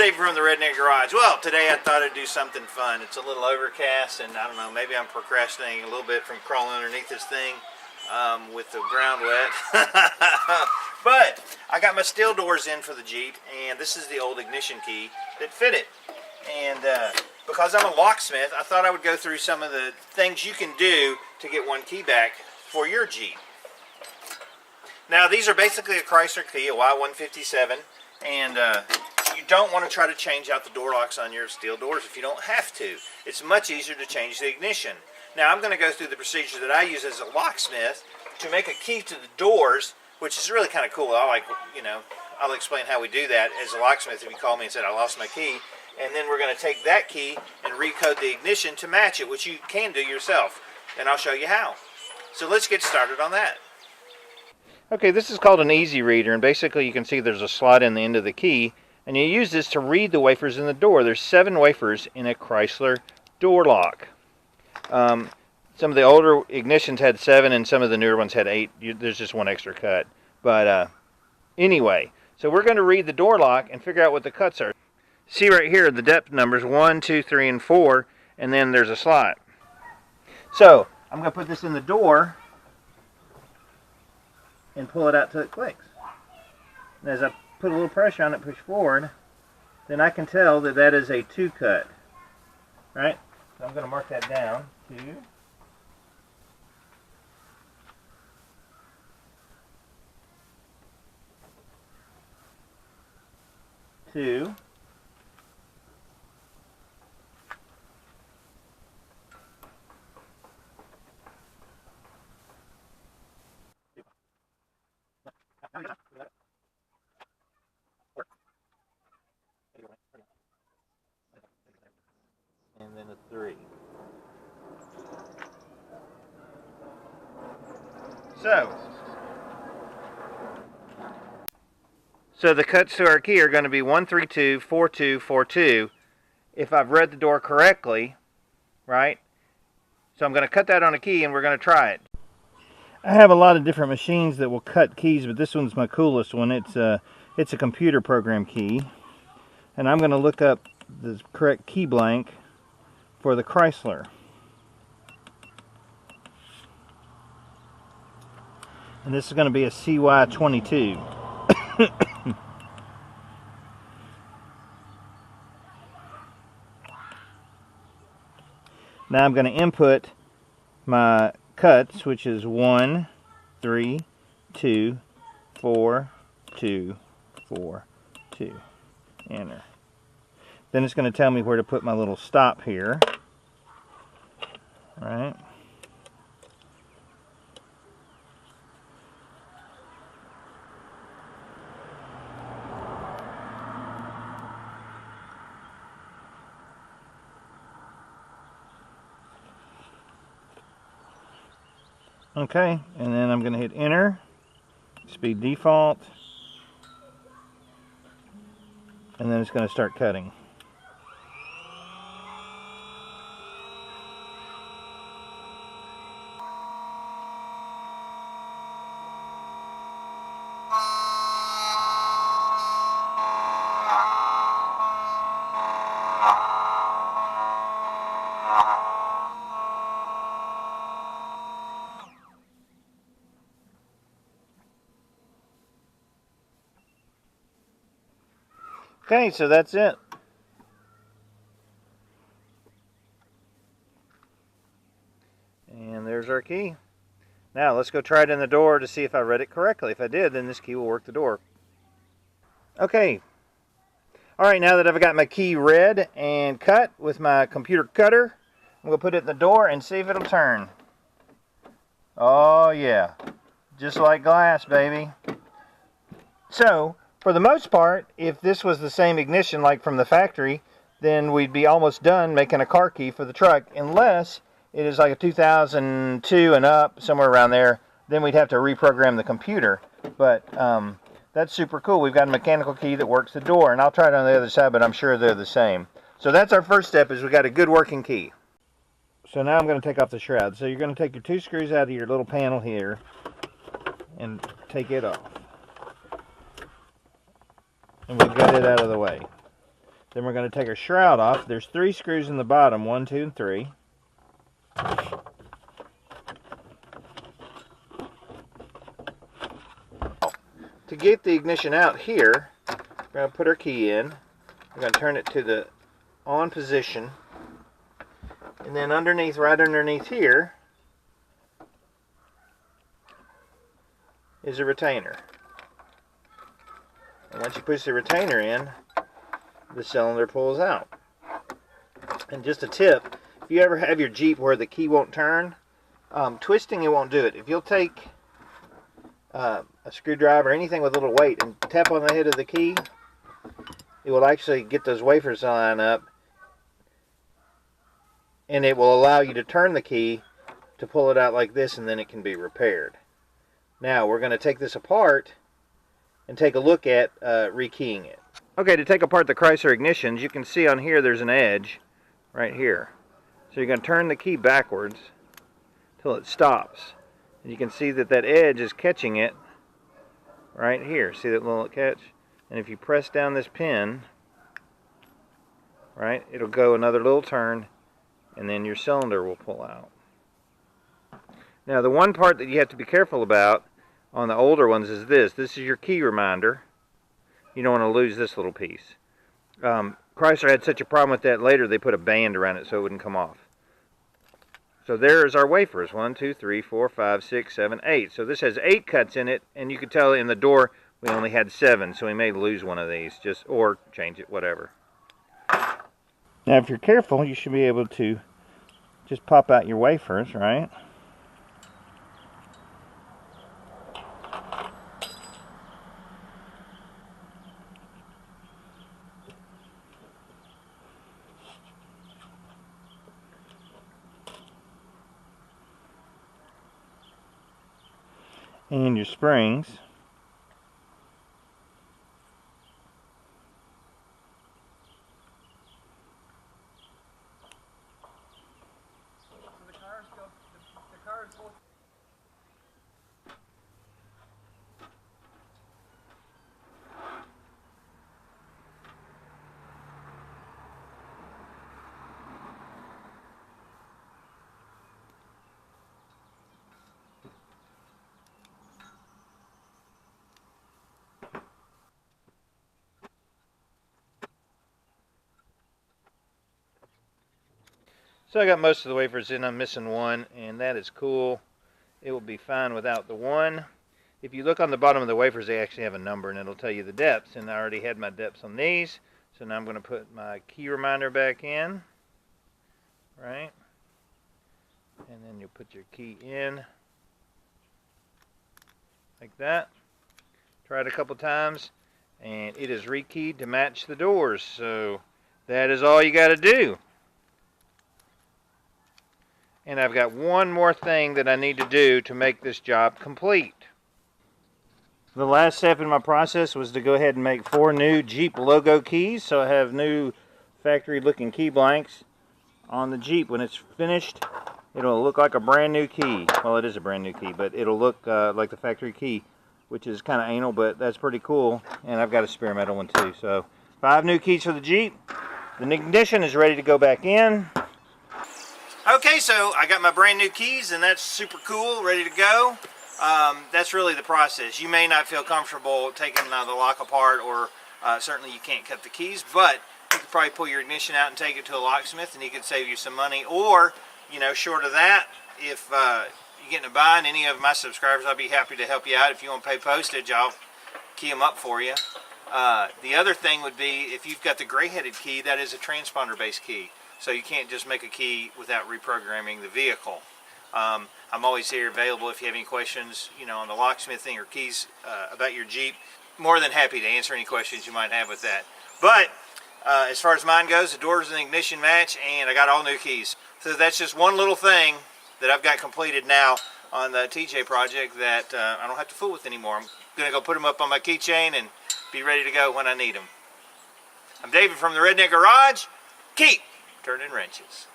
Dave from the Redneck Garage. Well, today I thought I'd do something fun. It's a little overcast, and I don't know, maybe I'm procrastinating a little bit from crawling underneath this thing with the ground wet. But I got my steel doors in for the Jeep, and this is the old ignition key that fit it. And because I'm a locksmith, I thought I would go through some of the things you can do to get one key back for your Jeep. Now, these are basically a Chrysler key, a Y157, and you don't want to try to change out the door locks on your steel doors if you don't have to. It's much easier to change the ignition. Now, I'm going to go through the procedure that I use as a locksmith to make a key to the doors, which is really kind of cool. I'll explain how we do that as a locksmith if you call me and said, I lost my key. And then we're going to take that key and recode the ignition to match it, which you can do yourself. And I'll show you how. So let's get started on that. Okay, this is called an easy reader, and basically you can see there's a slot in the end of the key, and you use this to read the wafers in the door. There's 7 wafers in a Chrysler door lock. Some of the older ignitions had 7, and some of the newer ones had 8. There's just one extra cut. But anyway, so we're going to read the door lock and figure out what the cuts are. See right here the depth numbers 1, 2, 3, and 4, and then there's a slot. So I'm going to put this in the door and pull it out till it clicks. And as I put a little pressure on it, push forward, then I can tell that that is a 2 cut. Right? So I'm going to mark that down. 2. 2. And then a 3. So the cuts to our key are going to be 1, 3, 2, 4, 2, 4, 2. If I've read the door correctly, right? So I'm going to cut that on a key and we're going to try it. I have a lot of different machines that will cut keys, but this one's my coolest one. It's a computer program key. And I'm going to look up the correct key blank for the Chrysler. And this is going to be a CY22. Now I'm going to input my cuts, which is 1, 3, 2, 4, 2, 4, 2. Enter. Then it's going to tell me where to put my little stop here. Right? Okay, and then I'm going to hit enter, speed default, and then it's going to start cutting. Okay, so that's it. And there's our key. Now let's go try it in the door to see if I read it correctly. If I did, then this key will work the door. Okay. Alright, now that I've got my key read and cut with my computer cutter, I'm going to put it in the door and see if it'll turn. Oh yeah. Just like glass, baby. So, for the most part, if this was the same ignition like from the factory, then we'd be almost done making a car key for the truck, unless it is like a 2002 and up, somewhere around there. Then we'd have to reprogram the computer. But that's super cool. We've got a mechanical key that works the door, and I'll try it on the other side, but I'm sure they're the same. So that's our first step, is we got a good working key. So now I'm going to take off the shroud. So you're going to take your 2 screws out of your little panel here and take it off. And we've got it out of the way. Then we're going to take our shroud off. There's 3 screws in the bottom, 1, 2, and 3. To get the ignition out here, we're going to put our key in. We're going to turn it to the on position. And then underneath, right underneath here, is a retainer. And once you push the retainer in, the cylinder pulls out. And just a tip, if you ever have your Jeep where the key won't turn, twisting it won't do it. If you'll take a screwdriver or anything with a little weight and tap on the head of the key, it will actually get those wafers to line up, and it will allow you to turn the key to pull it out like this, and then it can be repaired. Now we're going to take this apart and take a look at rekeying it. Okay, to take apart the Chrysler ignitions, you can see on here there's an edge right here. So you're going to turn the key backwards till it stops. And you can see that that edge is catching it right here. See that little catch? And if you press down this pin, right, it'll go another little turn, and then your cylinder will pull out. Now the one part that you have to be careful about on the older ones is this. This is your key reminder. You don't want to lose this little piece. Chrysler had such a problem with that later, they put a band around it so it wouldn't come off. So there's our wafers. 1, 2, 3, 4, 5, 6, 7, 8. So this has 8 cuts in it, and you can tell in the door we only had 7, so we may lose one of these, or change it, whatever. Now if you're careful, you should be able to just pop out your wafers, right? And your springs. So I got most of the wafers in. I'm missing one, and that is cool. It will be fine without the one. If you look on the bottom of the wafers, they actually have a number, and it'll tell you the depths. And I already had my depths on these, so now I'm going to put my key reminder back in, right? And then you'll put your key in like that. Try it a couple times, and it is rekeyed to match the doors. So that is all you got to do. And I've got one more thing that I need to do to make this job complete. The last step in my process was to go ahead and make 4 new Jeep logo keys. So I have new factory looking key blanks on the Jeep. When it's finished, it'll look like a brand new key. Well, it is a brand new key, but it'll look like the factory key, which is kind of anal, but that's pretty cool. And I've got a spare metal one too. So 5 new keys for the Jeep. The ignition is ready to go back in. Okay, so I got my brand new keys, and that's super cool, ready to go. That's really the process. You may not feel comfortable taking the lock apart, or certainly you can't cut the keys, but you could probably pull your ignition out and take it to a locksmith, and he could save you some money. Or, you know, short of that, if you get in a bind, any of my subscribers, I'll be happy to help you out. If you want to pay postage, I'll key them up for you. The other thing would be, if you've got the gray-headed key, that is a transponder-based key. So you can't just make a key without reprogramming the vehicle. I'm always here available if you have any questions, you know, on the locksmithing or keys about your Jeep. More than happy to answer any questions you might have with that. But as far as mine goes, the doors and the ignition match, and I got all new keys. So that's just one little thing that I've got completed now on the TJ project that I don't have to fool with anymore. I'm going to go put them up on my keychain and be ready to go when I need them. I'm David from the Redneck Garage. Keep turning wrenches.